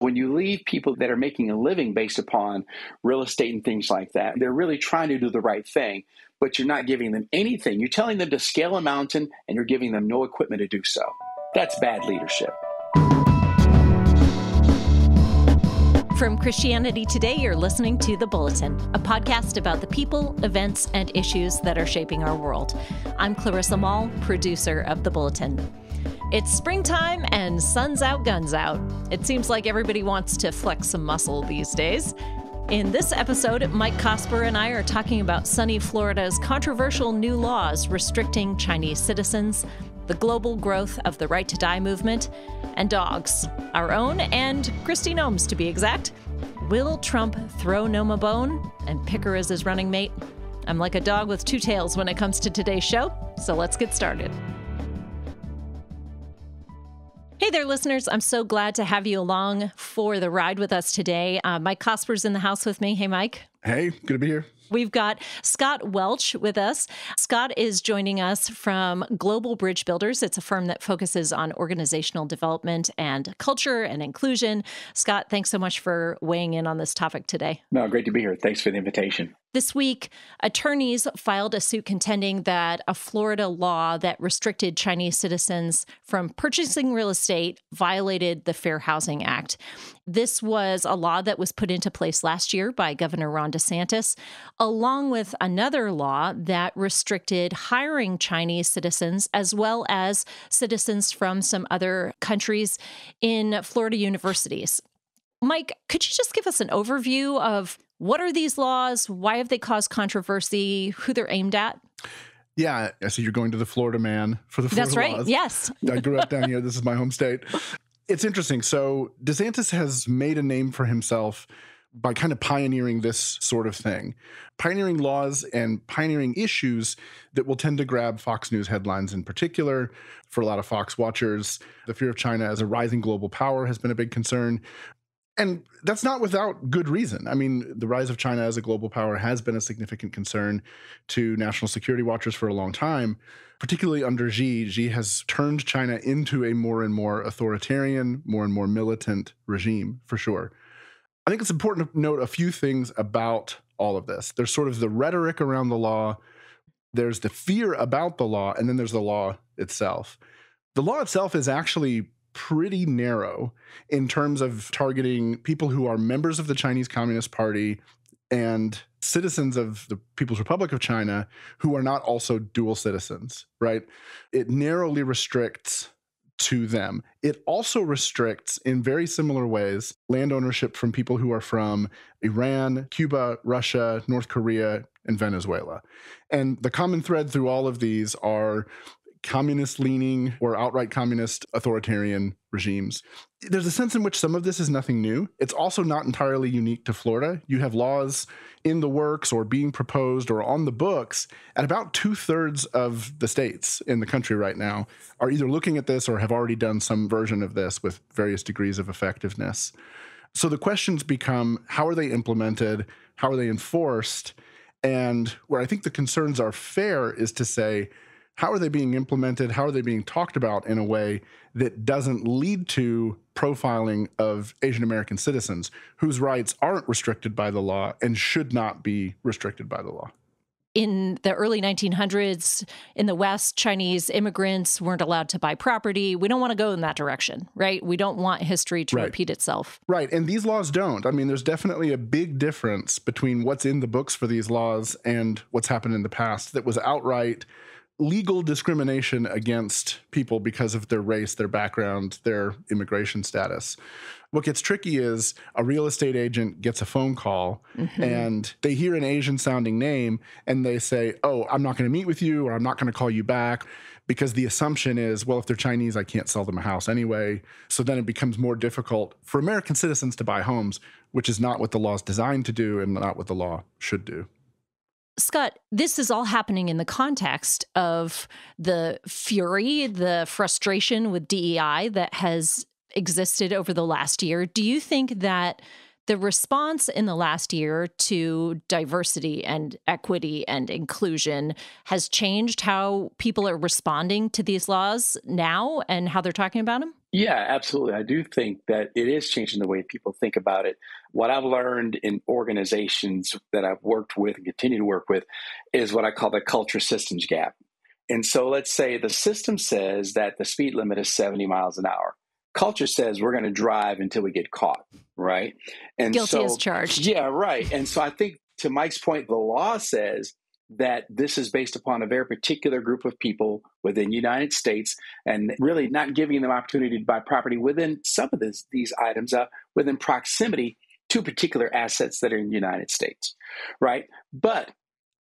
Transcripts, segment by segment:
When you leave people that are making a living based upon real estate and things like that, they're really trying to do the right thing, but you're not giving them anything. You're telling them to scale a mountain and you're giving them no equipment to do so. That's bad leadership. From Christianity Today, you're listening to The Bulletin, a podcast about the people, events, and issues that are shaping our world. I'm Clarissa Mall, producer of The Bulletin. It's springtime and sun's out, guns out. It seems like everybody wants to flex some muscle these days. In this episode, Mike Cosper and I are talking about sunny Florida's controversial new laws restricting Chinese citizens, the global growth of the Right to Die movement, and dogs, our own and Kristi Noem's to be exact. Will Trump throw Noem a bone and pick her as his running mate? I'm like a dog with two tails when it comes to today's show, so let's get started. Hey there, listeners. I'm so glad to have you along for the ride with us today. Mike Cosper's in the house with me. Hey, Mike. Hey, good to be here. We've got Scott Welch with us. Scott is joining us from Global Bridge Builders. It's a firm that focuses on organizational development and culture and inclusion. Scott, thanks so much for weighing in on this topic today. No, great to be here. Thanks for the invitation. This week, attorneys filed a suit contending that a Florida law that restricted Chinese citizens from purchasing real estate violated the Fair Housing Act. This was a law that was put into place last year by Governor Ron DeSantis, along with another law that restricted hiring Chinese citizens as well as citizens from some other countries in Florida universities. Mike, could you just give us an overview of what are these laws? Why have they caused controversy? Who they're aimed at? Yeah, I see you're going to the Florida man for the Florida That's right, laws. yes. I grew up down here. This is my home state. It's interesting. So DeSantis has made a name for himself by kind of pioneering this sort of thing, pioneering laws and pioneering issues that will tend to grab Fox News headlines in particular. For a lot of Fox watchers, the fear of China as a rising global power has been a big concern. And that's not without good reason. I mean, the rise of China as a global power has been a significant concern to national security watchers for a long time, particularly under Xi. Xi has turned China into a more and more authoritarian, more and more militant regime, for sure. I think it's important to note a few things about all of this. There's sort of the rhetoric around the law, there's the fear about the law, and then there's the law itself. The law itself is actually pretty narrow in terms of targeting people who are members of the Chinese Communist Party and citizens of the People's Republic of China who are not also dual citizens, right? It narrowly restricts to them. It also restricts, in very similar ways, land ownership from people who are from Iran, Cuba, Russia, North Korea, and Venezuela. And the common thread through all of these are communist-leaning or outright communist authoritarian regimes. There's a sense in which some of this is nothing new. It's also not entirely unique to Florida. You have laws in the works or being proposed or on the books at about 2/3 of the states in the country right now are either looking at this or have already done some version of this with various degrees of effectiveness. So the questions become, how are they implemented? How are they enforced? And where I think the concerns are fair is to say, how are they being implemented? How are they being talked about in a way that doesn't lead to profiling of Asian American citizens whose rights aren't restricted by the law and should not be restricted by the law? In the early 1900s, in the West, Chinese immigrants weren't allowed to buy property. We don't want to go in that direction, right? We don't want history to repeat itself. Right, and these laws don't. I mean, there's definitely a big difference between what's in the books for these laws and what's happened in the past that was outright legal discrimination against people because of their race, their background, their immigration status. What gets tricky is a real estate agent gets a phone call and they hear an Asian sounding name and they say, oh, I'm not going to meet with you or I'm not going to call you back, because the assumption is, well, if they're Chinese, I can't sell them a house anyway. So then it becomes more difficult for American citizens to buy homes, which is not what the law is designed to do and not what the law should do. Scott, this is all happening in the context of the fury, the frustration with DEI that has existed over the last year. Do you think that the response in the last year to diversity and equity and inclusion has changed how people are responding to these laws now and how they're talking about them? Yeah, absolutely. I do think that it is changing the way people think about it. What I've learned in organizations that I've worked with and continue to work with is what I call the culture systems gap. And so let's say the system says that the speed limit is 70 miles an hour. Culture says we're going to drive until we get caught, right? And Guilty as so, charged. yeah, right. And so I think to Mike's point, the law says that this is based upon a very particular group of people within the United States and really not giving them opportunity to buy property within some of these items, within proximity to particular assets that are in the United States, right? But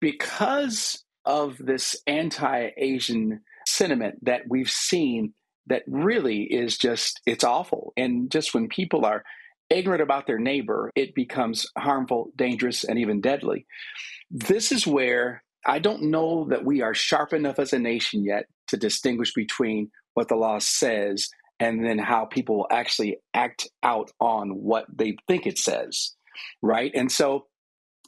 because of this anti-Asian sentiment that we've seen that really is just, it's awful. And just when people are ignorant about their neighbor, it becomes harmful, dangerous, and even deadly. This is where I don't know that we are sharp enough as a nation yet to distinguish between what the law says and then how people will actually act out on what they think it says, right? And so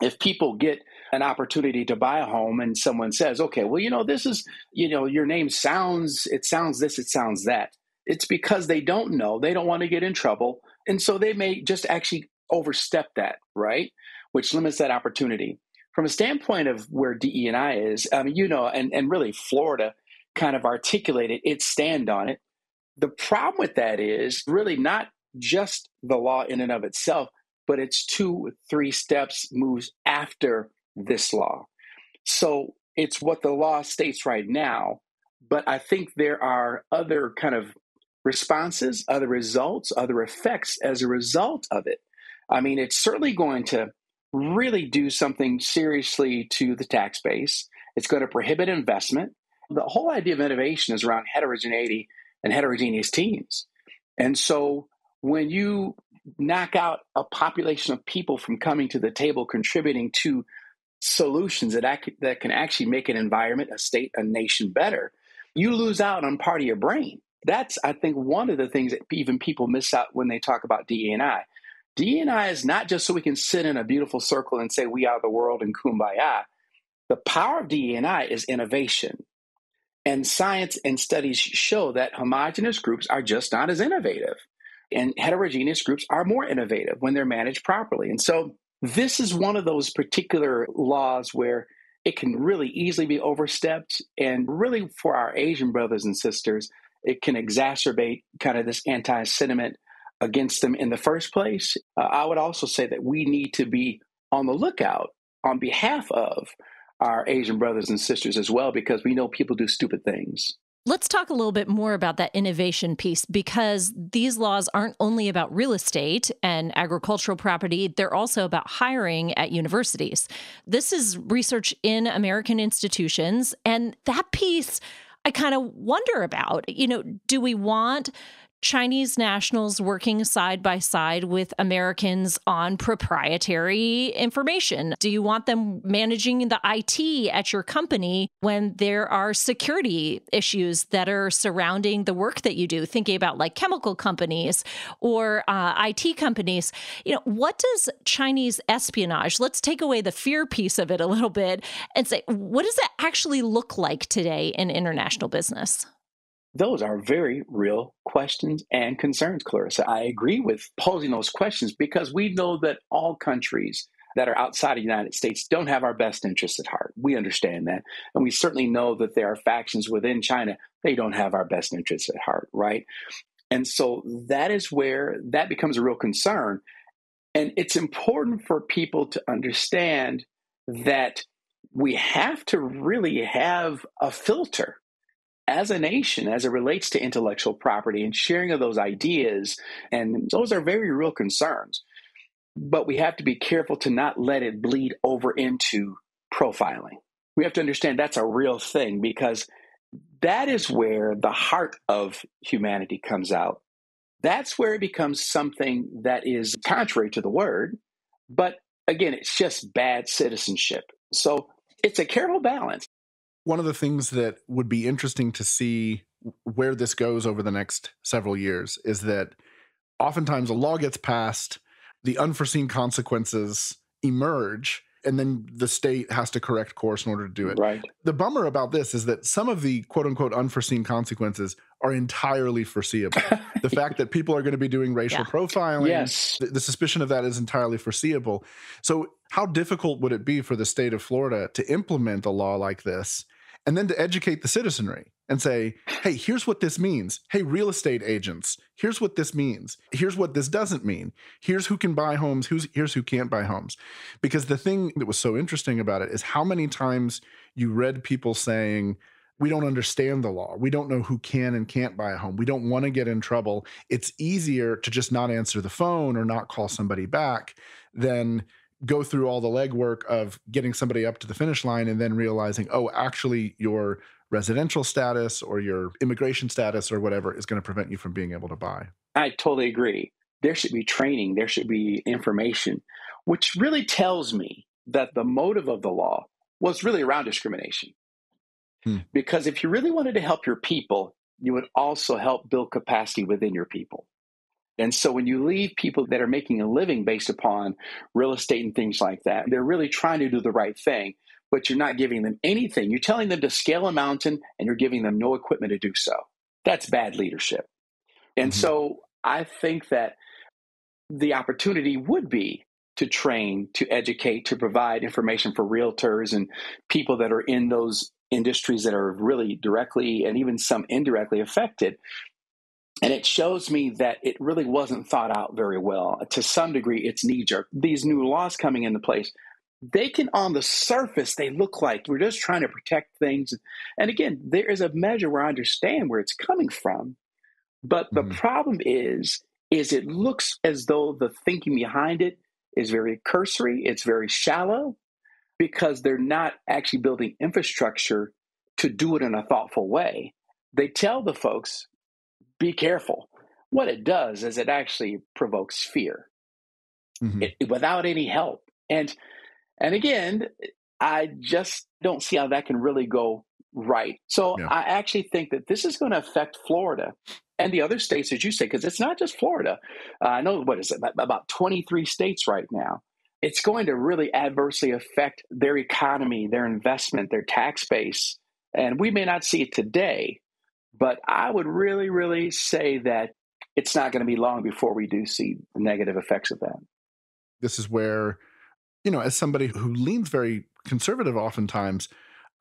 if people get an opportunity to buy a home and someone says, okay, well, this is, your name sounds this, it sounds that. It's because they don't know, they don't want to get in trouble. And so they may just actually overstep that, right? Which limits that opportunity. From a standpoint of where DE&I is, and really Florida kind of articulated its stand on it. The problem with that is really not just the law in and of itself, but it's 2-3 steps moves after this law. So it's what the law states right now, but I think there are other kind of responses, other results, other effects as a result of it. I mean, it's certainly going to really do something seriously to the tax base. It's going to prohibit investment. The whole idea of innovation is around heterogeneity and heterogeneous teams. And so when you knock out a population of people from coming to the table, contributing to solutions that can actually make an environment, a state, a nation better, you lose out on part of your brain. That's, I think, one of the things that even people miss out when they talk about DE&I. DE&I is not just so we can sit in a beautiful circle and say we are the world and kumbaya. The power of DE&I is innovation. And science and studies show that homogeneous groups are just not as innovative. And heterogeneous groups are more innovative when they're managed properly. And so this is one of those particular laws where it can really easily be overstepped. And really for our Asian brothers and sisters, it can exacerbate kind of this anti-sentiment against them in the first place. I would also say that we need to be on the lookout on behalf of our Asian brothers and sisters as well, because we know people do stupid things. Let's talk a little bit more about that innovation piece, because these laws aren't only about real estate and agricultural property, they're also about hiring at universities. This is research in American institutions, and that piece I kind of wonder about. Do we want Chinese nationals working side by side with Americans on proprietary information? Do you want them managing the IT at your company when there are security issues that are surrounding the work that you do? Thinking about like chemical companies or IT companies. What does Chinese espionage, let's take away the fear piece of it a little bit and say, what does it actually look like today in international business? Those are very real questions and concerns, Clarissa. I agree with posing those questions because we know that all countries that are outside of the United States don't have our best interests at heart. We understand that. And we certainly know that there are factions within China, they don't have our best interests at heart, right? And so that is where that becomes a real concern. And it's important for people to understand that we have to really have a filter as a nation, as it relates to intellectual property and sharing of those ideas. And those are very real concerns. But we have to be careful to not let it bleed over into profiling. We have to understand that's a real thing, because that is where the heart of humanity comes out. That's where it becomes something that is contrary to the word. But again, it's just bad citizenship. So it's a careful balance. One of the things that would be interesting to see where this goes over the next several years is that oftentimes a law gets passed, the unforeseen consequences emerge, and then the state has to correct course in order to do it. Right. The bummer about this is that some of the quote unquote unforeseen consequences are entirely foreseeable. The fact that people are going to be doing racial profiling, yes, the suspicion of that is entirely foreseeable. So how difficult would it be for the state of Florida to implement a law like this and then to educate the citizenry and say, hey, here's what this means. Hey, real estate agents, here's what this means. Here's what this doesn't mean. Here's who can buy homes. Here's who can't buy homes. Because the thing that was so interesting about it is how many times you read people saying, we don't understand the law. We don't know who can and can't buy a home. We don't want to get in trouble. It's easier to just not answer the phone or not call somebody back than go through all the legwork of getting somebody up to the finish line and then realizing, oh, actually your residential status or your immigration status or whatever is going to prevent you from being able to buy. I totally agree. There should be training. There should be information, which really tells me that the motive of the law was really around discrimination. Because if you really wanted to help your people, you would also help build capacity within your people. And so when you leave people that are making a living based upon real estate and things like that, they're really trying to do the right thing, but you're not giving them anything. You're telling them to scale a mountain and you're giving them no equipment to do so. That's bad leadership. And so I think that the opportunity would be to train, to educate, to provide information for realtors and people that are in those industries that are really directly and even some indirectly affected. And it shows me that it really wasn't thought out very well. To some degree, it's knee-jerk. These new laws coming into place, they can, on the surface, they look like we're just trying to protect things. And again, there is a measure where I understand where it's coming from. But the problem is it looks as though the thinking behind it is very cursory, it's very shallow, because they're not actually building infrastructure to do it in a thoughtful way. They tell the folks, be careful. What it does is it actually provokes fear without any help. And again, I just don't see how that can really go right. So I actually think that this is going to affect Florida and the other states, as you say, because it's not just Florida. I know, what is it, about 23 states right now. It's going to really adversely affect their economy, their investment, their tax base. And we may not see it today, but I would really, really say that it's not going to be long before we do see the negative effects of that. This is where, as somebody who leans very conservative oftentimes,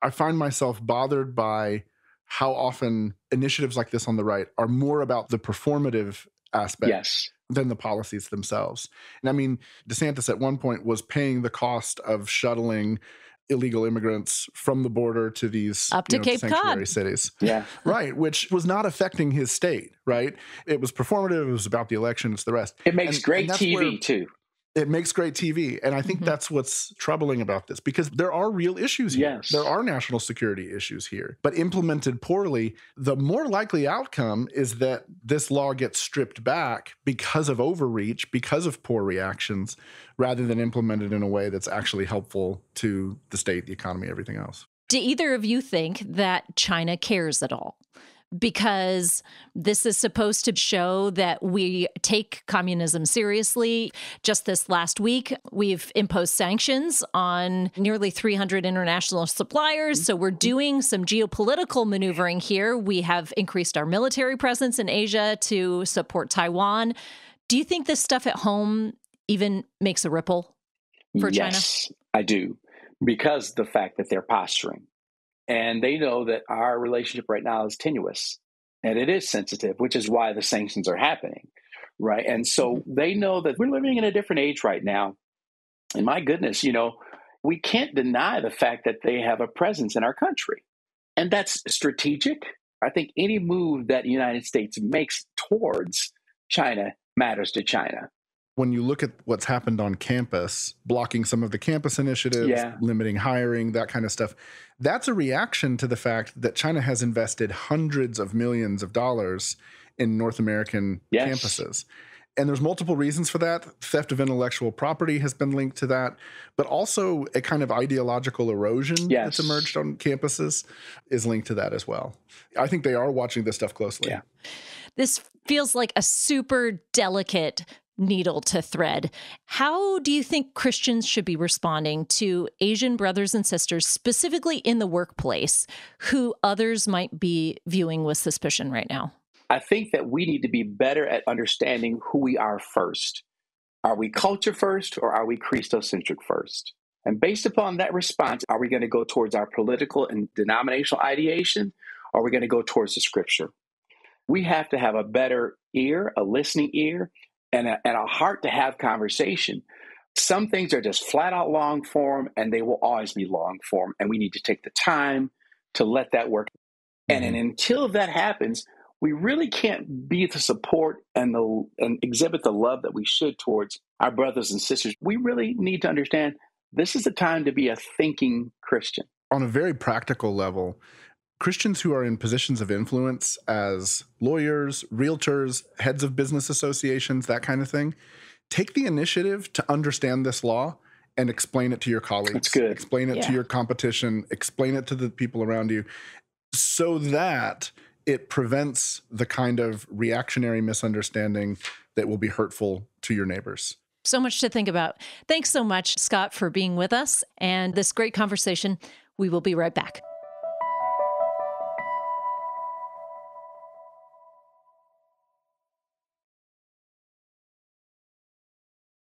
I find myself bothered by how often initiatives like this on the right are more about the performative aspect than the policies themselves. And I mean, DeSantis at one point was paying the cost of shuttling illegal immigrants from the border to these up to Cape sanctuary Cod cities. Yeah. Right. Which was not affecting his state, right? It was performative. It was about the election. It's the rest. It makes great TV too. It makes great TV. And I think that's what's troubling about this, because there are real issues here. Yes. There are national security issues here. But implemented poorly, the more likely outcome is that this law gets stripped back because of overreach, because of poor reactions, rather than implemented in a way that's actually helpful to the state, the economy, everything else. Do either of you think that China cares at all? Because this is supposed to show that we take communism seriously. Just this last week, we've imposed sanctions on nearly 300 international suppliers. So we're doing some geopolitical maneuvering here. We have increased our military presence in Asia to support Taiwan. Do you think this stuff at home even makes a ripple for China? Yes, I do. Because the fact that they're posturing. And they know that our relationship right now is tenuous and it is sensitive, which is why the sanctions are happening, right? And so they know that we're living in a different age right now. And my goodness, we can't deny the fact that they have a presence in our country. And that's strategic. I think any move that the United States makes towards China matters to China. When you look at what's happened on campus, blocking some of the campus initiatives, limiting hiring, that kind of stuff, that's a reaction to the fact that China has invested hundreds of millions of dollars in North American campuses. And there's multiple reasons for that. Theft of intellectual property has been linked to that, but also a kind of ideological erosion that's emerged on campuses is linked to that as well. I think they are watching this stuff closely. This feels like a super delicate needle to thread. How do you think Christians should be responding to Asian brothers and sisters, specifically in the workplace, who others might be viewing with suspicion right now? I think that we need to be better at understanding who we are first. Are we culture first or are we Christocentric first? And based upon that response, are we going to go towards our political and denominational ideation, or are we going to go towards the scripture? We have to have a better ear, a listening ear, and a heart to have conversation. Some things are just flat out long form, and they will always be long form, and we need to take the time to let that work. And until that happens, we really can't be the support and exhibit the love that we should towards our brothers and sisters. We really need to understand this is the time to be a thinking Christian. On a very practical level, Christians who are in positions of influence as lawyers, realtors, heads of business associations, that kind of thing, take the initiative to understand this law and explain it to your colleagues. That's good. Explain it to your competition. Explain it to the people around you so that it prevents the kind of reactionary misunderstanding that will be hurtful to your neighbors. So much to think about. Thanks so much, Scott, for being with us and this great conversation. We will be right back.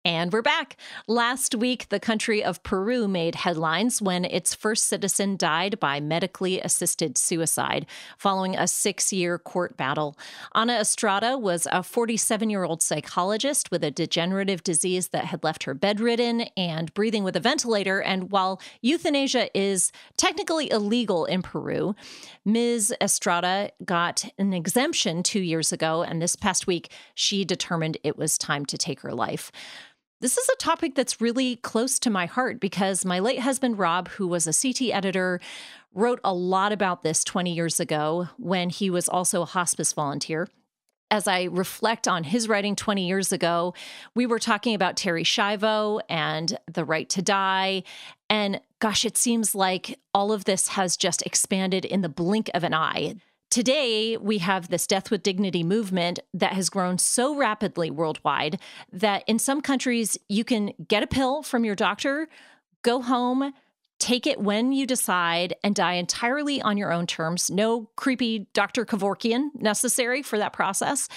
And we're back. Last week, the country of Peru made headlines when its first citizen died by medically assisted suicide following a 6-year court battle. Ana Estrada was a 47-year-old psychologist with a degenerative disease that had left her bedridden and breathing with a ventilator. And while euthanasia is technically illegal in Peru, Ms. Estrada got an exemption 2 years ago, and this past week, she determined it was time to take her life. This is a topic that's really close to my heart because my late husband, Rob, who was a CT editor, wrote a lot about this 20 years ago when he was also a hospice volunteer. As I reflect on his writing 20 years ago, we were talking about Terri Schiavo and the right to die. And gosh, it seems like all of this has just expanded in the blink of an eye. Today, we have this Death with Dignity movement that has grown so rapidly worldwide that in some countries, you can get a pill from your doctor, go home, take it when you decide, and die entirely on your own terms. No creepy Dr. Kevorkian necessary for that process.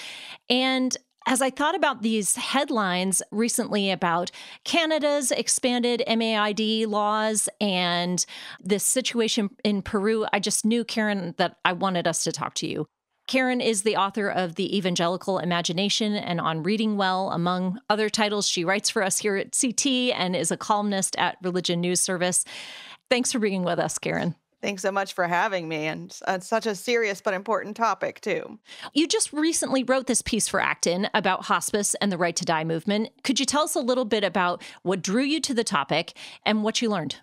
And as I thought about these headlines recently about Canada's expanded MAID laws and this situation in Peru, I just knew, Karen, that I wanted us to talk to you. Karen is the author of The Evangelical Imagination and On Reading Well, among other titles. She writes for us here at CT and is a columnist at Religion News Service. Thanks for being with us, Karen. Thanks so much for having me. And it's such a serious but important topic, too. You just recently wrote this piece for Acton about hospice and the right to die movement. Could you tell us a little bit about what drew you to the topic and what you learned?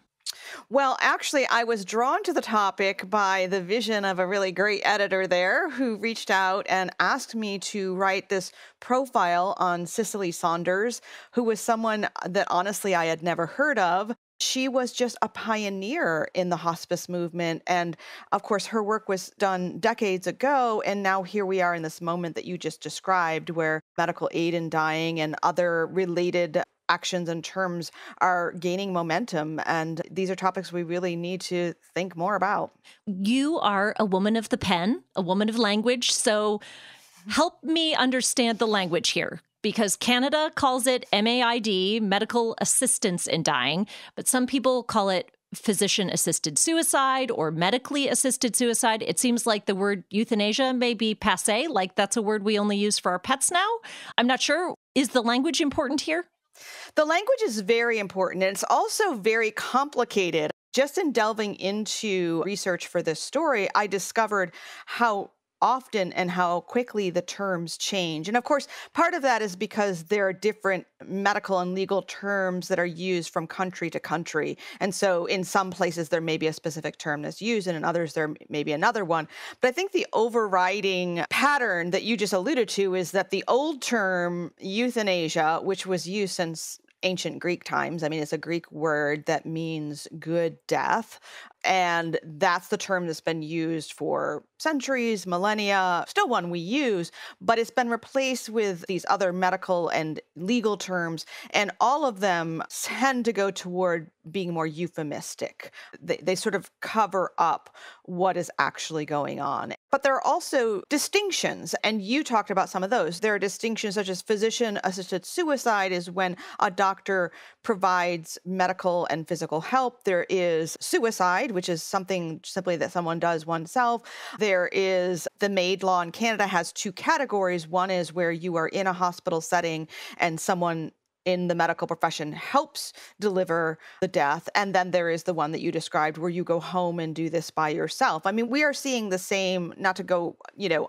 Well, actually, I was drawn to the topic by the vision of a really great editor there who reached out and asked me to write this profile on Cicely Saunders, who was someone that honestly I had never heard of. She was just a pioneer in the hospice movement. And of course, her work was done decades ago. And now here we are in this moment that you just described, where medical aid in dying and other related actions and terms are gaining momentum. And these are topics we really need to think more about. You are a woman of the pen, a woman of language. So help me understand the language here. Because Canada calls it MAID, medical assistance in dying, but some people call it physician-assisted suicide or medically assisted suicide. It seems like the word euthanasia may be passé, like that's a word we only use for our pets now. I'm not sure. Is the language important here? The language is very important, and it's also very complicated. Just in delving into research for this story, I discovered how often and how quickly the terms change. And of course, part of that is because there are different medical and legal terms that are used from country to country. And so in some places, there may be a specific term that's used, and in others, there may be another one. But I think the overriding pattern that you just alluded to is that the old term euthanasia, which was used since ancient Greek times. I mean, it's a Greek word that means good death. And that's the term that's been used for centuries, millennia, still one we use, but it's been replaced with these other medical and legal terms. And all of them tend to go toward being more euphemistic. They sort of cover up what is actually going on. But there are also distinctions, and you talked about some of those. There are distinctions such as physician-assisted suicide is when a doctor provides medical and physical help. There is suicide, which is something simply that someone does oneself. There is the MAID law in Canada has two categories. One is where you are in a hospital setting and someone in the medical profession helps deliver the death. And then there is the one that you described where you go home and do this by yourself. I mean, we are seeing the same, not to go,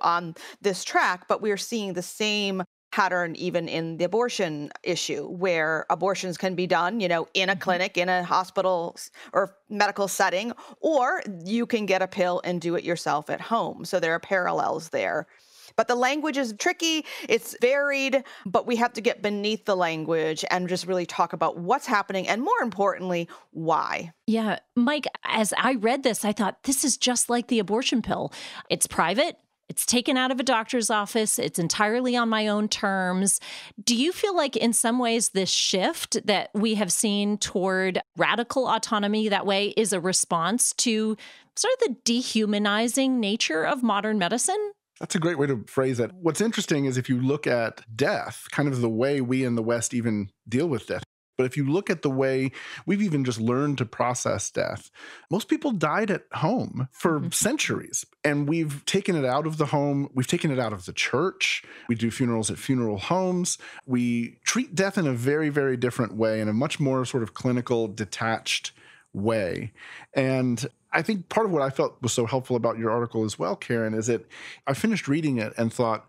on this track, but we are seeing the same pattern even in the abortion issue, where abortions can be done, in a clinic, in a hospital or medical setting, or you can get a pill and do it yourself at home. So there are parallels there. But the language is tricky, it's varied, but we have to get beneath the language and just really talk about what's happening and, more importantly, why. Yeah, Mike, as I read this, I thought this is just like the abortion pill. It's private. It's taken out of a doctor's office. It's entirely on my own terms. Do you feel like in some ways this shift that we have seen toward radical autonomy that way is a response to sort of the dehumanizing nature of modern medicine? That's a great way to phrase it. What's interesting is if you look at death, kind of the way we in the West even deal with death, but if you look at the way we've even just learned to process death, most people died at home for centuries. And we've taken it out of the home. We've taken it out of the church. We do funerals at funeral homes. We treat death in a very, very different way, in a much more sort of clinical, detached way. And I think part of what I felt was so helpful about your article as well, Karen, is that I finished reading it and thought,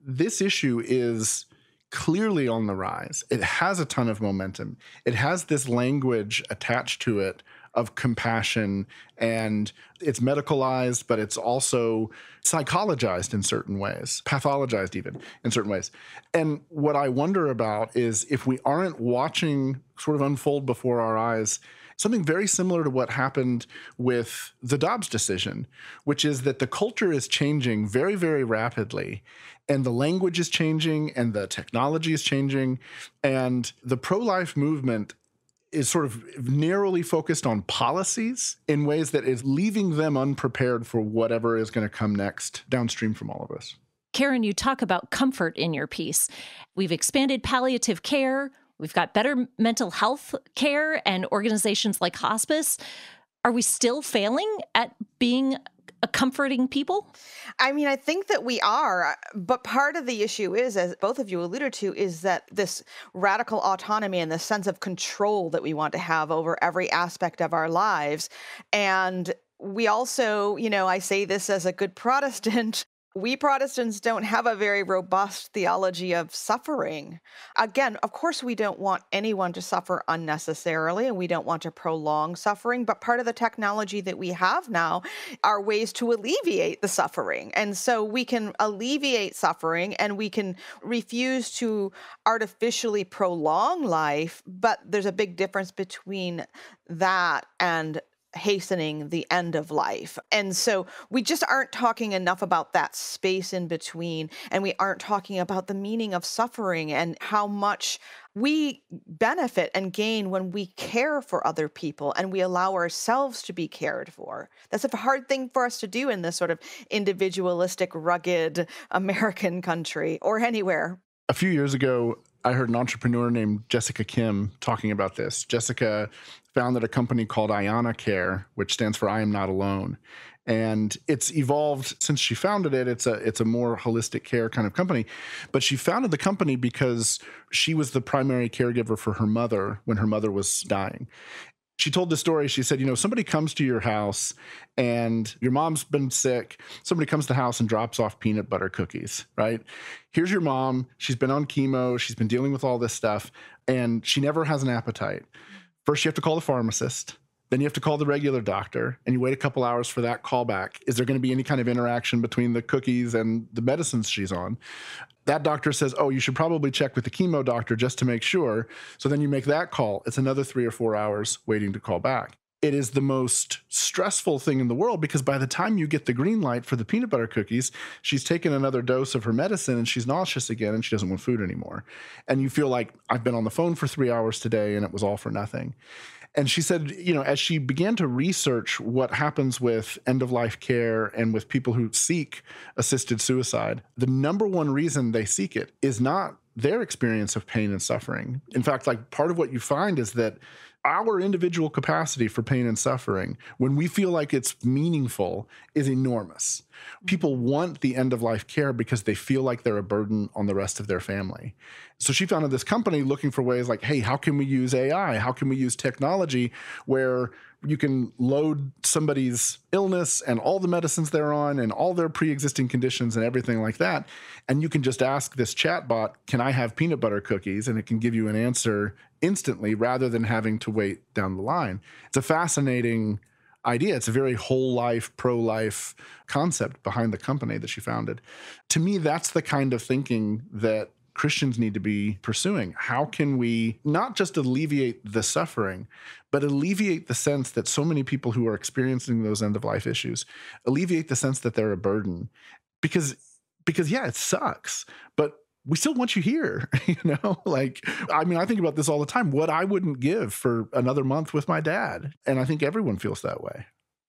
this issue is clearly on the rise. It has a ton of momentum. It has this language attached to it of compassion, and it's medicalized, but it's also psychologized in certain ways, pathologized even in certain ways. And what I wonder about is if we aren't watching sort of unfold before our eyes something very similar to what happened with the Dobbs decision, which is that the culture is changing very, very rapidly, and the language is changing, and the technology is changing, and the pro-life movement is sort of narrowly focused on policies in ways that is leaving them unprepared for whatever is going to come next downstream from all of us. Karen, you talk about comfort in your piece. We've expanded palliative care. We've got better mental health care and organizations like hospice. Are we still failing at being a comforting people? I mean, I think that we are, but part of the issue is, as both of you alluded to, is that this radical autonomy and the sense of control that we want to have over every aspect of our lives. And we also, I say this as a good Protestant, we Protestants don't have a very robust theology of suffering. Again, of course, we don't want anyone to suffer unnecessarily, and we don't want to prolong suffering. But part of the technology that we have now are ways to alleviate the suffering. And so we can alleviate suffering, and we can refuse to artificially prolong life. But there's a big difference between that and hastening the end of life. And so we just aren't talking enough about that space in between, and we aren't talking about the meaning of suffering and how much we benefit and gain when we care for other people and we allow ourselves to be cared for. That's a hard thing for us to do in this sort of individualistic, rugged American country or anywhere. A few years ago, I heard an entrepreneur named Jessica Kim talking about this. Jessica founded a company called Ayana Care, which stands for I Am Not Alone. And it's evolved since she founded it. It's a more holistic care kind of company. But she founded the company because she was the primary caregiver for her mother when her mother was dying. She told the story. She said, somebody comes to your house and your mom's been sick. Somebody comes to the house and drops off peanut butter cookies, right? Here's your mom. She's been on chemo. She's been dealing with all this stuff, and she never has an appetite. First, you have to call the pharmacist. Then you have to call the regular doctor, and you wait a couple hours for that call back. Is there going to be any kind of interaction between the cookies and the medicines she's on? That doctor says, oh, you should probably check with the chemo doctor just to make sure. So then you make that call. It's another 3 or 4 hours waiting to call back. it is the most stressful thing in the world, because by the time you get the green light for the peanut butter cookies, she's taken another dose of her medicine and she's nauseous again and she doesn't want food anymore. And you feel like, I've been on the phone for 3 hours today and it was all for nothing. And she said, as she began to research what happens with end-of-life care and with people who seek assisted suicide, the number one reason they seek it is not their experience of pain and suffering. In fact, like, part of what you find is that our individual capacity for pain and suffering, when we feel like it's meaningful, is enormous. People want the end-of-life care because they feel like they're a burden on the rest of their family. So she founded this company looking for ways like, hey, how can we use AI? How can we use technology where you can load somebody's illness and all the medicines they're on and all their pre-existing conditions and everything like that, and you can just ask this chatbot, can I have peanut butter cookies? And it can give you an answer instantly rather than having to wait down the line. It's a fascinating idea. It's a very whole life, pro-life concept behind the company that she founded. To me, that's the kind of thinking that Christians need to be pursuing. How can we not just alleviate the suffering, but alleviate the sense that so many people who are experiencing those end-of-life issues, alleviate the sense that they're a burden? Because yeah, it sucks, but we still want you here, Like, I mean, I think about this all the time, what I wouldn't give for another month with my dad. And I think everyone feels that way.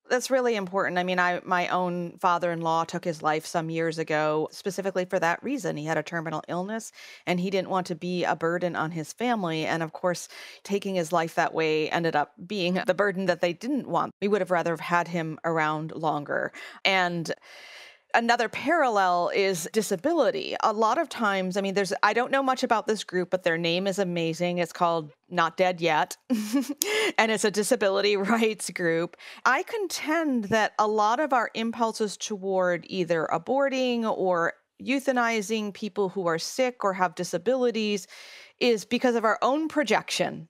That's really important. I mean, my own father-in-law took his life some years ago, specifically for that reason. He had a terminal illness and he didn't want to be a burden on his family. And of course, taking his life that way ended up being the burden that they didn't want. We would have rather have had him around longer. And another parallel is disability. A lot of times, I mean, I don't know much about this group, but their name is amazing. It's called Not Dead Yet, and it's a disability rights group. I contend that a lot of our impulses toward either aborting or euthanizing people who are sick or have disabilities is because of our own projection.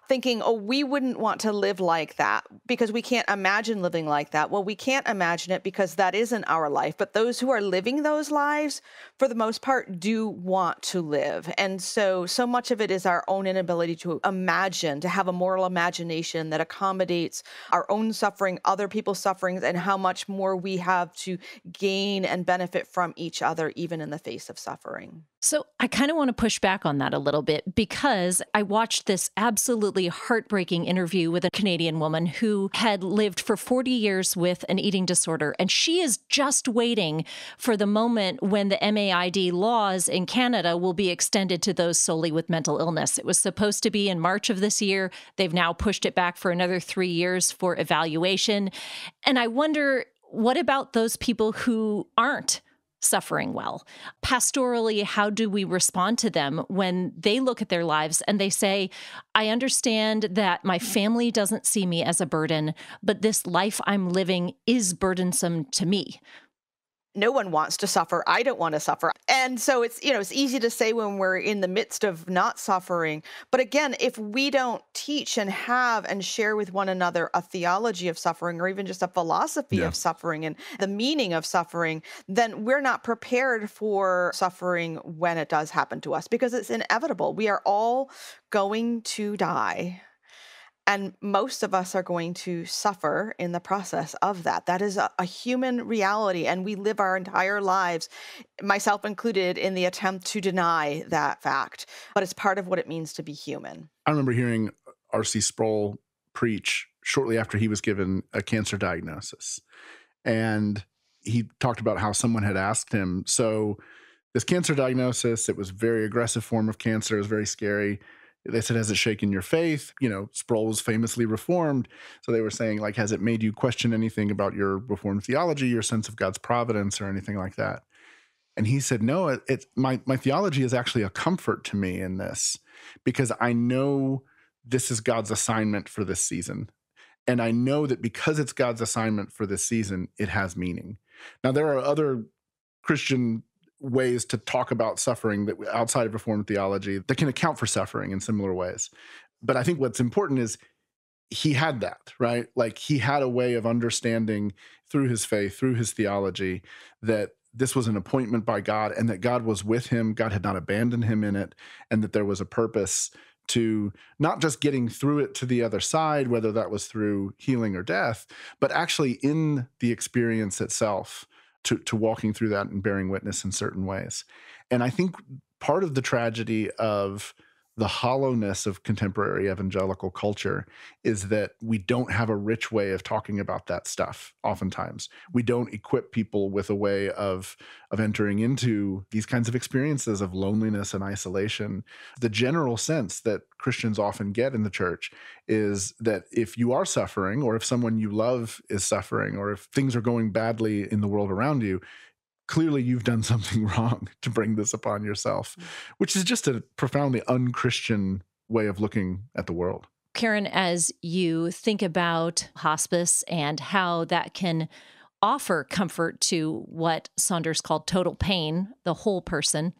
Thinking, oh, we wouldn't want to live like that because we can't imagine living like that. Well, we can't imagine it because that isn't our life. But those who are living those lives, for the most part, do want to live. And so much of it is our own inability to imagine, to have a moral imagination that accommodates our own suffering, other people's sufferings, and how much more we have to gain and benefit from each other, even in the face of suffering. So I kind of want to push back on that a little bit, because I watched this absolutely heartbreaking interview with a Canadian woman who had lived for 40 years with an eating disorder. And she is just waiting for the moment when the MAID laws in Canada will be extended to those solely with mental illness. It was supposed to be in March of this year. They've now pushed it back for another 3 years for evaluation. And I wonder, what about those people who aren't suffering well? Pastorally, how do we respond to them when they look at their lives and they say, I understand that my family doesn't see me as a burden, but this life I'm living is burdensome to me? No one wants to suffer. I don't want to suffer. And so it's easy to say when we're in the midst of not suffering. But again, if we don't teach and have and share with one another a theology of suffering, or even just a philosophy of suffering and the meaning of suffering, then we're not prepared for suffering when it does happen to us, because it's inevitable. We are all going to die. And most of us are going to suffer in the process of that. That is a human reality. And we live our entire lives, myself included, in the attempt to deny that fact. But it's part of what it means to be human. I remember hearing R.C. Sproul preach shortly after he was given a cancer diagnosis. And he talked about how someone had asked him, so this cancer diagnosis, it was a very aggressive form of cancer. It was very scary. They said, has it shaken your faith? Sproul was famously Reformed. So they were saying, like, has it made you question anything about your Reformed theology, your sense of God's providence, or anything like that? And he said, no, my theology is actually a comfort to me in this, because I know this is God's assignment for this season. And I know that because it's God's assignment for this season, it has meaning. Now, there are other Christian ways to talk about suffering that outside of Reformed theology that can account for suffering in similar ways. But I think what's important is he had that, right? Like, he had a way of understanding through his faith, through his theology, that this was an appointment by God and that God was with him. God had not abandoned him in it, and that there was a purpose to not just getting through it to the other side, whether that was through healing or death, but actually in the experience itself, to walking through that and bearing witness in certain ways. And I think part of the tragedy of the hollowness of contemporary evangelical culture is that we don't have a rich way of talking about that stuff. Oftentimes, we don't equip people with a way of entering into these kinds of experiences of loneliness and isolation. The general sense that Christians often get in the church is that if you are suffering, or if someone you love is suffering, or if things are going badly in the world around you, clearly you've done something wrong to bring this upon yourself, which is just a profoundly unchristian way of looking at the world. Karen, as you think about hospice and how that can offer comfort to what Saunders called total pain, the whole person,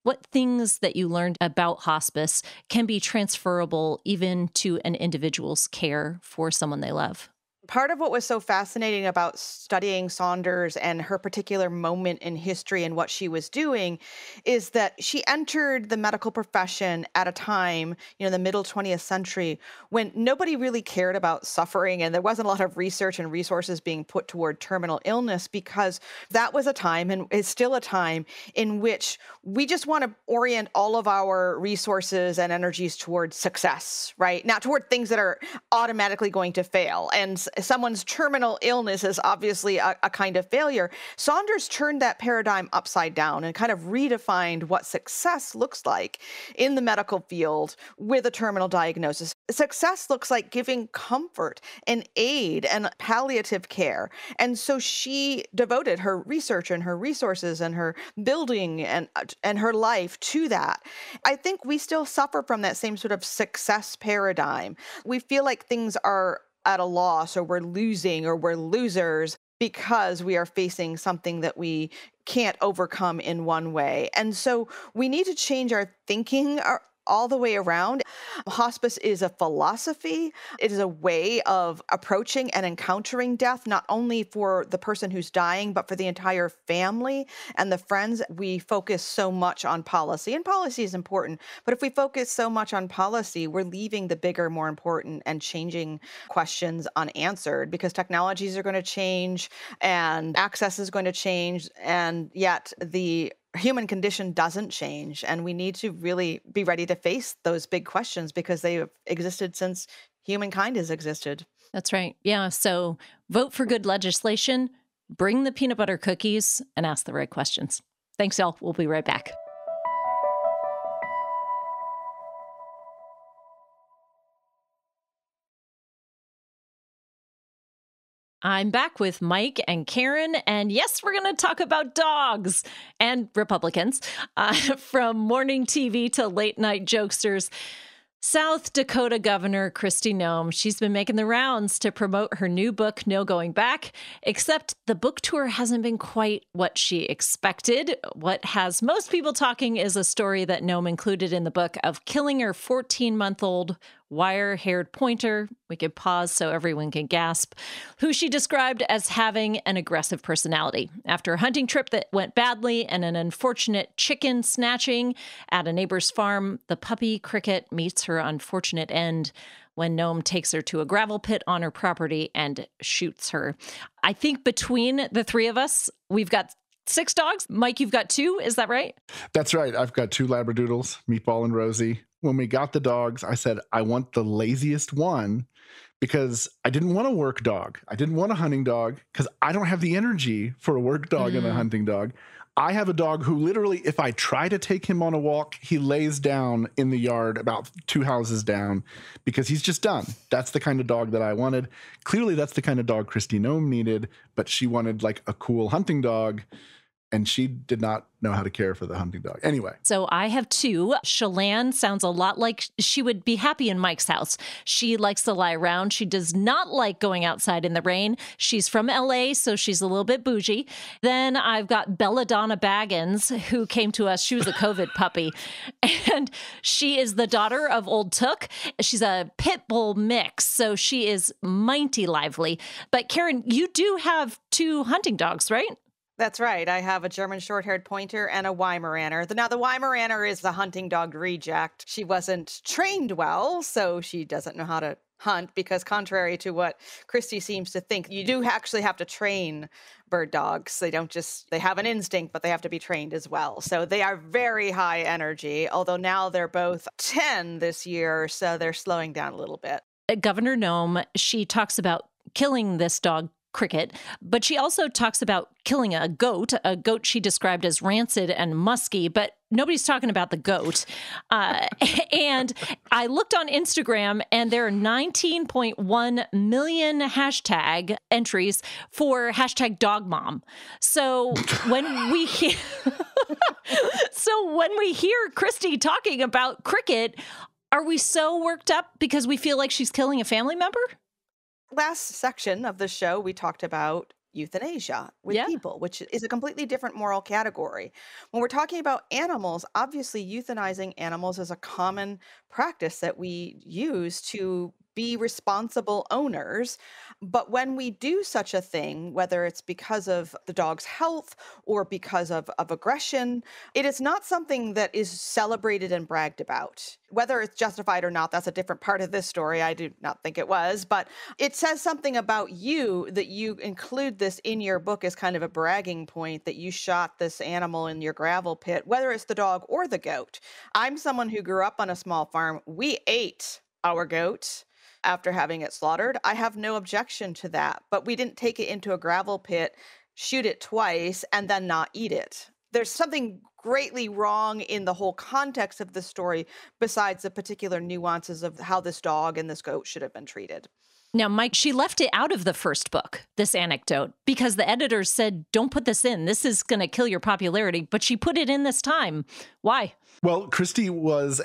what things that you learned about hospice can be transferable even to an individual's care for someone they love? Part of what was so fascinating about studying Saunders and her particular moment in history and what she was doing is that she entered the medical profession at a time, the middle 20th century, when nobody really cared about suffering, and there wasn't a lot of research and resources being put toward terminal illness, because that was a time, and is still a time, in which we just want to orient all of our resources and energies toward success, right? Not toward things that are automatically going to fail. And someone's terminal illness is obviously a kind of failure. Saunders turned that paradigm upside down and kind of redefined what success looks like in the medical field with a terminal diagnosis. Success looks like giving comfort and aid and palliative care. And so she devoted her research and her resources and her building and her life to that. I think we still suffer from that same sort of success paradigm. We feel like things are at a loss, or we're losing, or we're losers because we are facing something that we can't overcome in one way. And so we need to change our thinking all the way around. Hospice is a philosophy. It is a way of approaching and encountering death, not only for the person who's dying, but for the entire family and the friends. We focus so much on policy, and policy is important. But if we focus so much on policy, we're leaving the bigger, more important and changing questions unanswered, because technologies are going to change and access is going to change. And yet the human condition doesn't change, and we need to really be ready to face those big questions, because they have existed since humankind has existed. That's right. Yeah. So vote for good legislation, bring the peanut butter cookies, and ask the right questions. Thanks, y'all. We'll be right back. I'm back with Mike and Karen, and yes, we're going to talk about dogs and Republicans, from morning TV to late night jokesters. South Dakota Governor Kristi Noem, she's been making the rounds to promote her new book, No Going Back, except the book tour hasn't been quite what she expected. What has most people talking is a story that Noem included in the book of killing her 14-month-old wire-haired pointer, we could pause so everyone can gasp, who she described as having an aggressive personality. After a hunting trip that went badly and an unfortunate chicken snatching at a neighbor's farm, the puppy Cricket meets her unfortunate end when Noem takes her to a gravel pit on her property and shoots her. I think between the three of us, we've got 6 dogs. Mike, you've got 2, is that right? That's right. I've got 2 Labradoodles, Meatball and Rosie. When we got the dogs, I said, I want the laziest one, because I didn't want a work dog. I didn't want a hunting dog, because I don't have the energy for a work dog and a hunting dog. I have a dog who literally, if I try to take him on a walk, he lays down in the yard about 2 houses down, because he's just done. That's the kind of dog that I wanted. Clearly, that's the kind of dog Kristi Noem needed, but she wanted like a cool hunting dog, and she did not know how to care for the hunting dog. Anyway. So I have 2. Shalane sounds a lot like she would be happy in Mike's house. She likes to lie around. She does not like going outside in the rain. She's from LA, so she's a little bit bougie. Then I've got Belladonna Baggins, who came to us. She was a COVID puppy, and she is the daughter of Old Took. She's a pit bull mix, so she is mighty lively. But Karen, you do have 2 hunting dogs, right? That's right. I have a German short-haired pointer and a Weimaraner. Now, the Weimaraner is the hunting dog reject. She wasn't trained well, so she doesn't know how to hunt because contrary to what Kristi seems to think, you do actually have to train bird dogs. They have an instinct, but they have to be trained as well. So they are very high energy, although now they're both 10 this year, so they're slowing down a little bit. Governor Noem, she talks about killing this dog, Cricket, but she also talks about killing a goat she described as rancid and musky, but nobody's talking about the goat. And I looked on Instagram and there are 19.1 million hashtag entries for hashtag dog mom. So when we hear, Kristi talking about Cricket, are we so worked up because we feel like she's killing a family member? Last section of the show, we talked about euthanasia with people, which is a completely different moral category. When we're talking about animals, obviously euthanizing animals is a common practice that we use to be responsible owners. But when we do such a thing, whether it's because of the dog's health or because of aggression, it is not something that is celebrated and bragged about. Whether it's justified or not, that's a different part of this story. I do not think it was, but it says something about you that you include this in your book as kind of a bragging point that you shot this animal in your gravel pit, whether it's the dog or the goat. I'm someone who grew up on a small farm. We ate our goat after having it slaughtered. I have no objection to that, but we didn't take it into a gravel pit, shoot it twice, and then not eat it. There's something greatly wrong in the whole context of the story besides the particular nuances of how this dog and this goat should have been treated. Now, Mike, she left it out of the first book, this anecdote, because the editors said, don't put this in. This is going to kill your popularity. But she put it in this time. Why? Well, Kristi was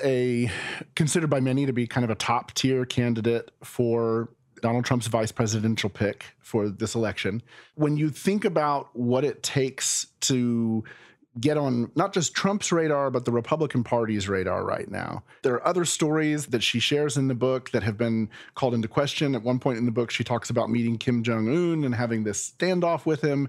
considered by many to be kind of a top tier candidate for Donald Trump's vice presidential pick for this election. When you think about what it takes to get on not just Trump's radar, but the Republican Party's radar right now. There are other stories that she shares in the book that have been called into question. At one point in the book, she talks about meeting Kim Jong-un and having this standoff with him.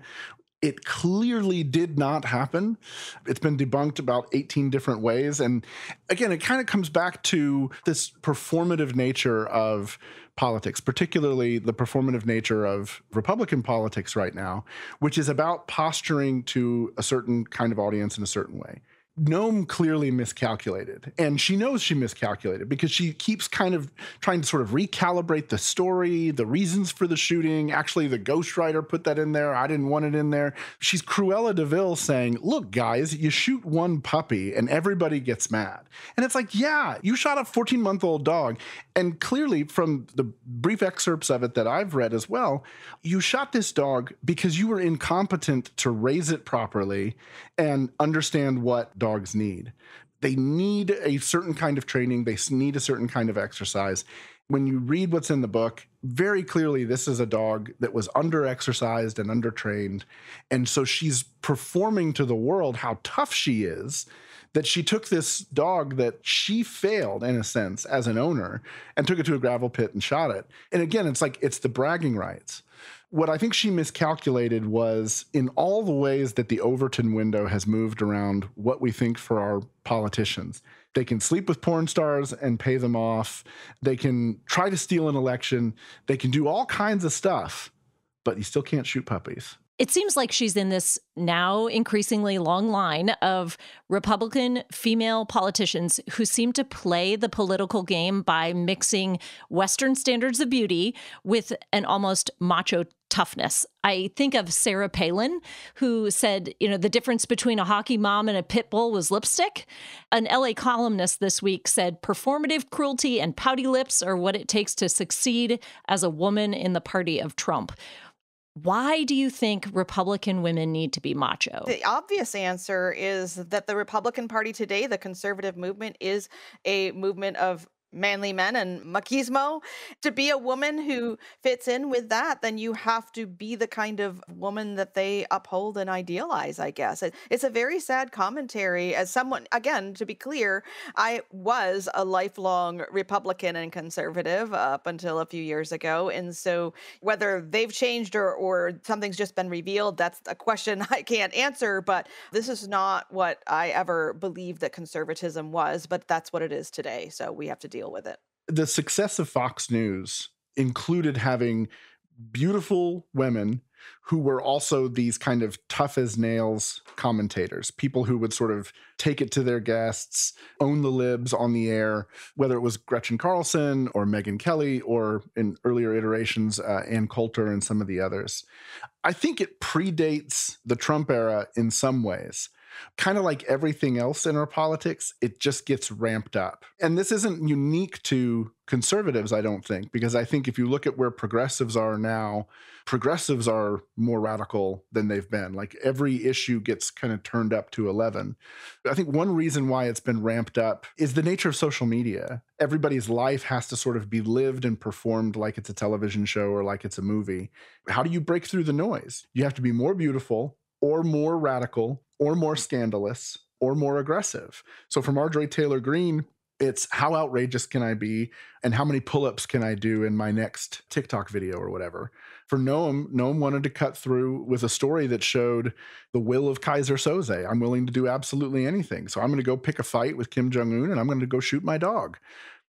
It clearly did not happen. It's been debunked about 18 different ways. And again, it kind of comes back to this performative nature of politics, particularly the performative nature of Republican politics right now, which is about posturing to a certain kind of audience in a certain way. Noem clearly miscalculated, and she knows she miscalculated because she keeps kind of trying to sort of recalibrate the story, the reasons for the shooting. Actually, the ghostwriter put that in there. I didn't want it in there. She's Cruella de Vil saying, look, guys, you shoot one puppy and everybody gets mad. And it's like, yeah, you shot a 14-month-old dog. And clearly, from the brief excerpts of it that I've read as well, you shot this dog because you were incompetent to raise it properly and understand what dogs need. They need a certain kind of training. They need a certain kind of exercise. When you read what's in the book, very clearly this is a dog that was under-exercised and under-trained. And so she's performing to the world how tough she is, that she took this dog that she failed, in a sense, as an owner, and took it to a gravel pit and shot it. And again, it's the bragging rights. What I think she miscalculated was in all the ways that the Overton window has moved around what we think for our politicians. They can sleep with porn stars and pay them off. They can try to steal an election. They can do all kinds of stuff, but you still can't shoot puppies. It seems like she's in this now increasingly long line of Republican female politicians who seem to play the political game by mixing Western standards of beauty with an almost macho toughness. I think of Sarah Palin, who said, the difference between a hockey mom and a pit bull was lipstick. An LA columnist this week said performative cruelty and pouty lips are what it takes to succeed as a woman in the party of Trump. Why do you think Republican women need to be macho? The obvious answer is that the Republican Party today, the conservative movement, is a movement of manly men and machismo. To be a woman who fits in with that, then you have to be the kind of woman that they uphold and idealize, I guess. It's a very sad commentary. As someone, again, to be clear, I was a lifelong Republican and conservative up until a few years ago. And so whether they've changed or something's just been revealed, that's a question I can't answer. But this is not what I ever believed that conservatism was, but that's what it is today. So we have to deal with it. The success of Fox News included having beautiful women who were also these kind of tough as nails commentators, people who would sort of take it to their guests, own the libs on the air, whether it was Gretchen Carlson or Megyn Kelly or in earlier iterations, Ann Coulter and some of the others. I think it predates the Trump era in some ways. Kind of like everything else in our politics, it just gets ramped up. And this isn't unique to conservatives, I don't think, because I think if you look at where progressives are now, progressives are more radical than they've been. Like every issue gets kind of turned up to 11. I think one reason why it's been ramped up is the nature of social media. Everybody's life has to sort of be lived and performed like it's a television show or like it's a movie. How do you break through the noise? You have to be more beautiful or more radical or more scandalous or more aggressive. So for Marjorie Taylor Greene, it's how outrageous can I be and how many pull-ups can I do in my next TikTok video or whatever. For Noem wanted to cut through with a story that showed the will of Kaiser Soze. I'm willing to do absolutely anything. So I'm going to go pick a fight with Kim Jong-un and I'm going to go shoot my dog.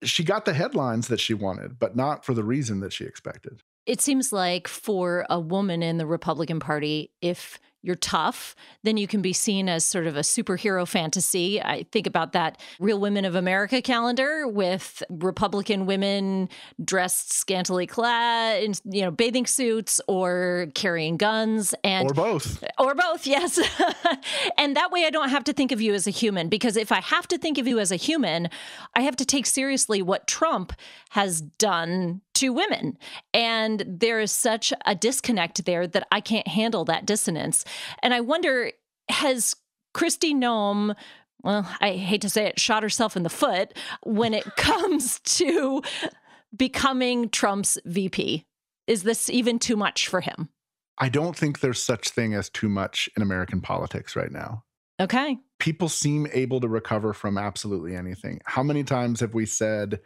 She got the headlines that she wanted, but not for the reason that she expected. It seems like for a woman in the Republican Party, if you're tough, then you can be seen as sort of a superhero fantasy. I think about that Real Women of America calendar with Republican women dressed scantily clad in, bathing suits or carrying guns. Or both. Or both, yes. And that way I don't have to think of you as a human, because if I have to think of you as a human, I have to take seriously what Trump has done to women. And there is such a disconnect there that I can't handle that dissonance. And I wonder, has Kristi Noem, well, I hate to say it, shot herself in the foot when it comes to becoming Trump's VP? Is this even too much for him? I don't think there's such thing as too much in American politics right now. Okay. People seem able to recover from absolutely anything. How many times have we said,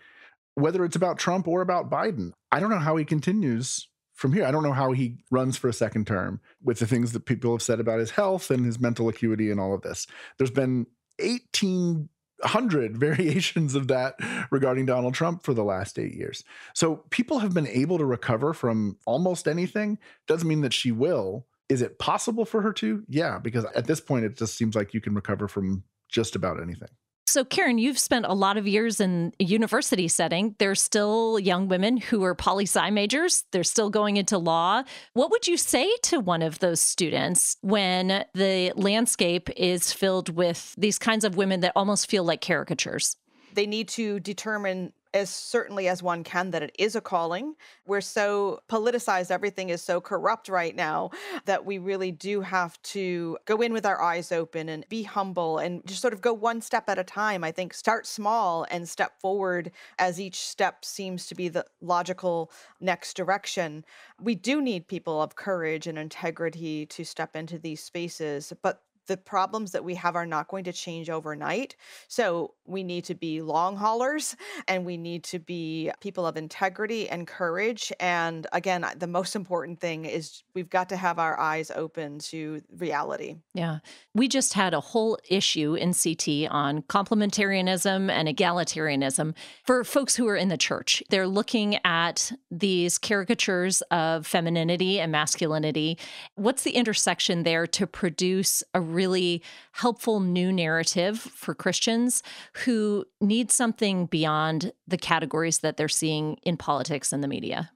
whether it's about Trump or about Biden, I don't know how he continues from here. I don't know how he runs for a second term with the things that people have said about his health and his mental acuity and all of this. There's been 1,800 variations of that regarding Donald Trump for the last 8 years. So people have been able to recover from almost anything. Doesn't mean that she will. Is it possible for her to? Yeah, because at this point, it just seems like you can recover from just about anything. So, Karen, you've spent a lot of years in a university setting. There's still young women who are poli-sci majors. They're still going into law. What would you say to one of those students when the landscape is filled with these kinds of women that almost feel like caricatures? They need to determine as certainly as one can that it is a calling. We're so politicized, everything is so corrupt right now that we really do have to go in with our eyes open and be humble and just sort of go one step at a time. I think start small and step forward as each step seems to be the logical next direction. We do need people of courage and integrity to step into these spaces, but the problems that we have are not going to change overnight. So we need to be long haulers and we need to be people of integrity and courage. And again, the most important thing is we've got to have our eyes open to reality. Yeah. We just had a whole issue in CT on complementarianism and egalitarianism for folks who are in the church. They're looking at these caricatures of femininity and masculinity. What's the intersection there to produce a really helpful new narrative for Christians who need something beyond the categories that they're seeing in politics and the media?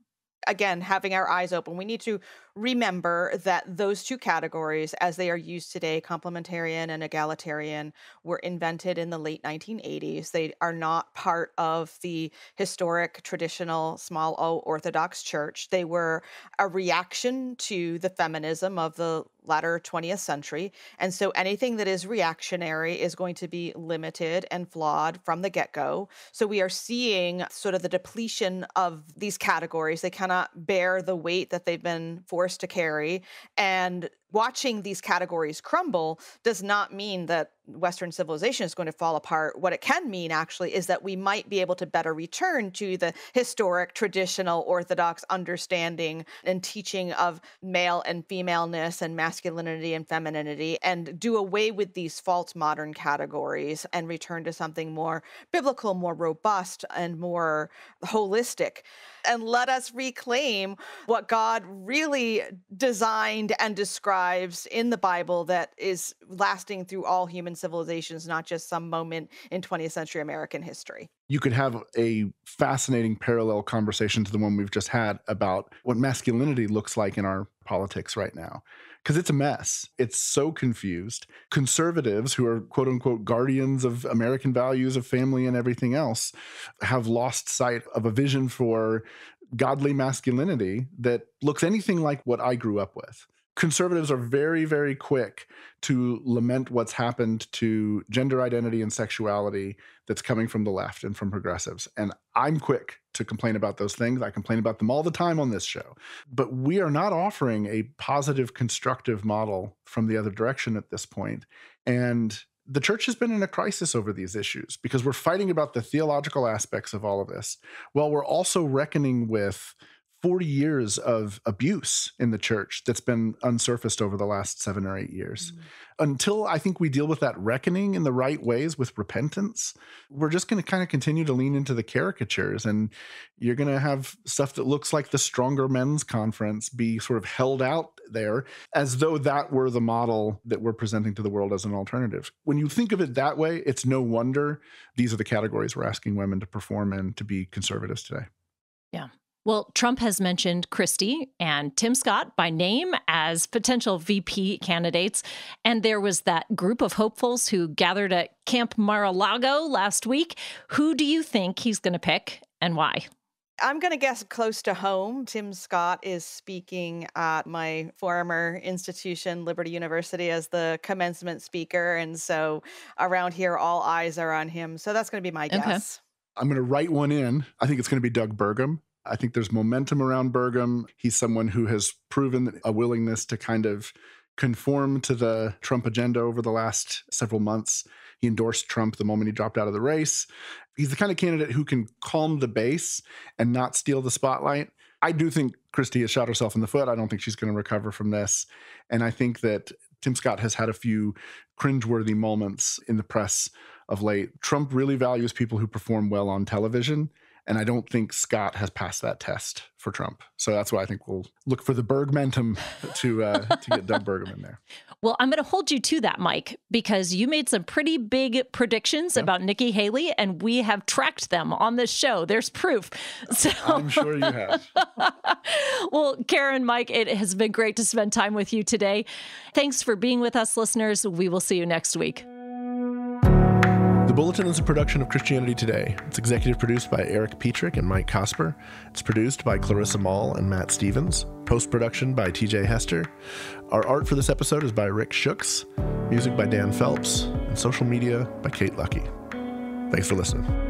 Again, having our eyes open. We need to remember that those two categories, as they are used today, complementarian and egalitarian, were invented in the late 1980s. They are not part of the historic, traditional, small o Orthodox Church. They were a reaction to the feminism of the latter 20th century. And so anything that is reactionary is going to be limited and flawed from the get-go. So we are seeing sort of the depletion of these categories. They cannot bear the weight that they've been forced to carry. And watching these categories crumble does not mean that Western civilization is going to fall apart. What it can mean, actually, is that we might be able to better return to the historic, traditional, Orthodox understanding and teaching of male and femaleness and masculinity and femininity, and do away with these false modern categories and return to something more biblical, more robust, and more holistic. And let us reclaim what God really designed and describes in the Bible that is lasting through all human civilizations, not just some moment in 20th century American history. You could have a fascinating parallel conversation to the one we've just had about what masculinity looks like in our politics right now. Because it's a mess. It's so confused. Conservatives, who are quote unquote guardians of American values of family and everything else, have lost sight of a vision for godly masculinity that looks anything like what I grew up with. Conservatives are very, very quick to lament what's happened to gender identity and sexuality that's coming from the left and from progressives. And I'm quick to complain about those things. I complain about them all the time on this show. But we are not offering a positive, constructive model from the other direction at this point. And the church has been in a crisis over these issues because we're fighting about the theological aspects of all of this, while we're also reckoning with 40 years of abuse in the church that's been unsurfaced over the last 7 or 8 years. Until I think we deal with that reckoning in the right ways with repentance, we're just going to kind of continue to lean into the caricatures, and you're going to have stuff that looks like the Stronger Men's Conference be sort of held out there as though that were the model that we're presenting to the world as an alternative. When you think of it that way, it's no wonder these are the categories we're asking women to perform in to be conservatives today. Yeah. Well, Trump has mentioned Kristi and Tim Scott by name as potential VP candidates. And there was that group of hopefuls who gathered at Camp Mar-a-Lago last week. Who do you think he's going to pick and why? I'm going to guess close to home. Tim Scott is speaking at my former institution, Liberty University, as the commencement speaker. And so around here, all eyes are on him. So that's going to be my guess. I'm going to write one in. I think it's going to be Doug Burgum. I think there's momentum around Burgum. He's someone who has proven a willingness to kind of conform to the Trump agenda over the last several months. He endorsed Trump the moment he dropped out of the race. He's the kind of candidate who can calm the base and not steal the spotlight. I do think Kristi has shot herself in the foot. I don't think she's going to recover from this. And I think that Tim Scott has had a few cringeworthy moments in the press of late. Trump really values people who perform well on television. And I don't think Scott has passed that test for Trump. So that's why I think we'll look for the Bergmentum to get Doug Burgum in there. Well, I'm going to hold you to that, Mike, because you made some pretty big predictions about Nikki Haley, and we have tracked them on this show. There's proof. So I'm sure you have. Well, Karen, Mike, it has been great to spend time with you today. Thanks for being with us, listeners. We will see you next week. The Bulletin is a production of Christianity Today. It's executive produced by Eric Petrick and Mike Cosper. It's produced by Clarissa Mall and Matt Stevens. Post-production by TJ Hester. Our art for this episode is by Rick Schooks. Music by Dan Phelps. And social media by Kate Lucky. Thanks for listening.